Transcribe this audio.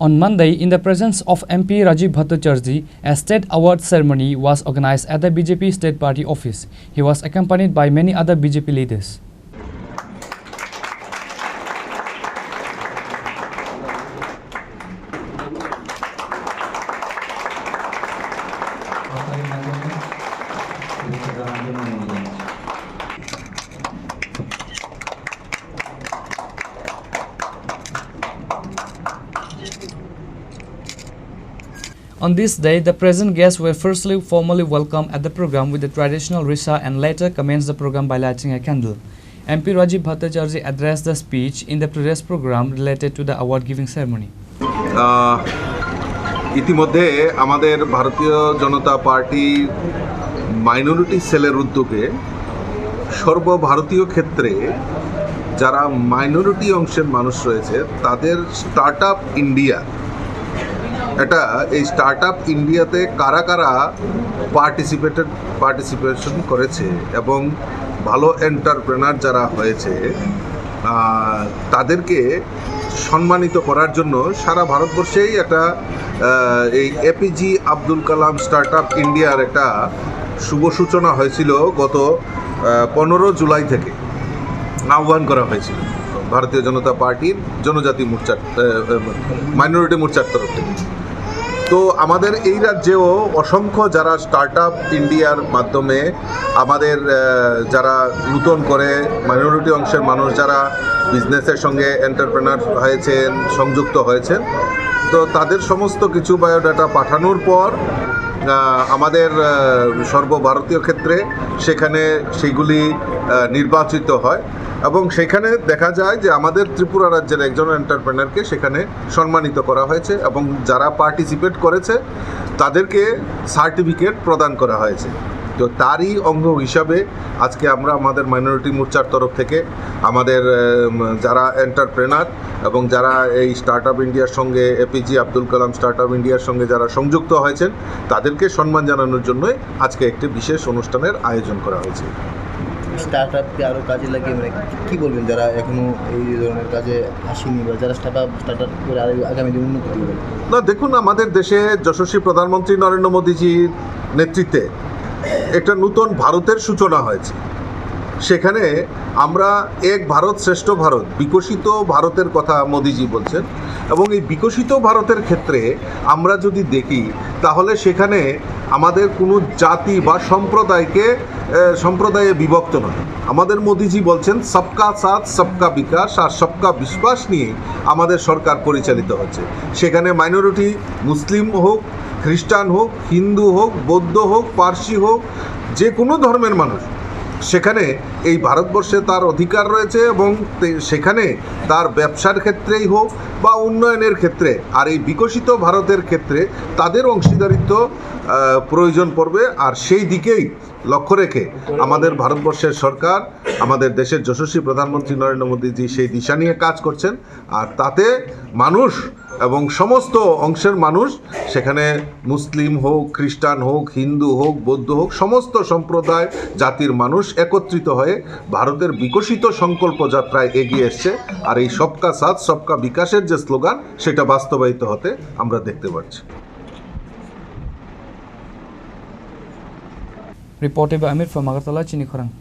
On Monday, in the presence of MP Rajiv Bhattacharjee, a state award ceremony was organized at the BJP State Party office. He was accompanied by many other BJP leaders. On this day, the present guests were firstly formally welcomed at the program with the traditional risa and later commenced the program by lighting a candle. MP Rajiv Bhattacharjee addressed the speech in the previous program related to the award-giving ceremony. ইতিমধ্যে আমাদের ভারতীয় জনতা party minority সেলের উদ্যোগে সর্বভারতীয় ক্ষেত্রে যারা minority অংশের মানুষ রয়েছে তাদের স্টার্টআপ ইন্ডিয়া এই স্টার্টআপ ইন্ডিয়াতে কারা কারা পার্টিসিপেশন করেছে এবং ভালো এন্টারপ্রেনার যারা হয়েছে তাদেরকে সম্মানিত করার জন্য সারা ভারতবর্ষেই একটা এই এপিজি আব্দুল কালাম স্টার্টআপ ইন্ডিয়ার একটা শুভ সূচনা হয়েছিল গত 15 জুলাই থেকে আহ্বান করা হয়েছিল ভারতীয় জনতা পার্টির জনজাতি মোর্চার মাইনরিটি মোর্চার তরফ থেকে। তো আমাদের এই রাজ্যেও অসংখ্য যারা স্টার্টআপ ইন্ডিয়ার মাধ্যমে আমাদের যারা নূতন করে মাইনরিটি অংশের মানুষ যারা বিজনেসের সঙ্গে এন্টারপ্রেনার হয়েছেন সংযুক্ত হয়েছেন, তো তাদের সমস্ত কিছু বায়োডাটা পাঠানোর পর আমাদের সর্বভারতীয় ক্ষেত্রে সেখানে সেগুলি নির্বাচিত হয় এবং সেখানে দেখা যায় যে আমাদের ত্রিপুরা রাজ্যের একজন এন্টারপ্রেনারকে সেখানে সম্মানিত করা হয়েছে এবং যারা পার্টিসিপেট করেছে তাদেরকে সার্টিফিকেট প্রদান করা হয়েছে। তো তারই অঙ্গ হিসাবে আজকে আমরা আমাদের মাইনরিটি মোর্চার তরফ থেকে আমাদের যারা এন্টারপ্রেনার এবং যারা এই স্টার্টআপ ইন্ডিয়ার সঙ্গে এপিজি আব্দুল কালাম স্টার্টআপ ইন্ডিয়ার সঙ্গে যারা সংযুক্ত হয়েছেন তাদেরকে সম্মান জানানোর জন্যই আজকে একটি বিশেষ অনুষ্ঠানের আয়োজন করা হয়েছে। স্টার্টআপকে আরও কাজে লাগিয়ে মানে কী বলবেন যারা এখনও এই ধরনের কাজে আসেনি বা যারা স্টার্টআপ করে আগামী দিন উন্নতি করবেন? না, দেখুন, আমাদের দেশে যশস্বী প্রধানমন্ত্রী নরেন্দ্র মোদীজির নেতৃত্বে একটা নূতন ভারতের সূচনা হয়েছে। সেখানে আমরা এক ভারত শ্রেষ্ঠ ভারত বিকশিত ভারতের কথা মোদীজি বলছেন এবং এই বিকশিত ভারতের ক্ষেত্রে আমরা যদি দেখি তাহলে সেখানে আমাদের কোনো জাতি বা সম্প্রদায়ে বিভক্ত নয়। আমাদের মোদীজি বলছেন সবকা সাথ সবকা বিকাশ আর সবকা বিশ্বাস নিয়ে আমাদের সরকার পরিচালিত হচ্ছে। সেখানে মাইনরিটি মুসলিম হোক, খ্রিস্টান হোক, হিন্দু হোক, বৌদ্ধ হোক, পার্সি হোক, যে কোনো ধর্মের মানুষ সেখানে এই ভারতবর্ষে তার অধিকার রয়েছে এবং সেখানে তার ব্যবসার ক্ষেত্রেই হোক বা উন্নয়নের ক্ষেত্রে আর এই বিকশিত ভারতের ক্ষেত্রে তাদের অংশীদারিত্ব প্রয়োজন পড়বে। আর সেই দিকেই লক্ষ্য রেখে আমাদের ভারতবর্ষের সরকার, আমাদের দেশের যশস্বী প্রধানমন্ত্রী নরেন্দ্র মোদীজি সেই দিশা নিয়ে কাজ করছেন। আর তাতে মানুষ এবং সমস্ত অংশের মানুষ, সেখানে মুসলিম হোক, খ্রিস্টান হোক, হিন্দু হোক, বৌদ্ধ হোক, সমস্ত সম্প্রদায় জাতির মানুষ একত্রিত হয়ে ভারতের বিকশিত সংকল্প যাত্রায় এগিয়ে এসছে। আর এই সবকা সাথ সবকা বিকাশের যে স্লোগান সেটা বাস্তবায়িত হতে আমরা দেখতে পাচ্ছি। Reported by Amir from Agartala, Chinikhorang.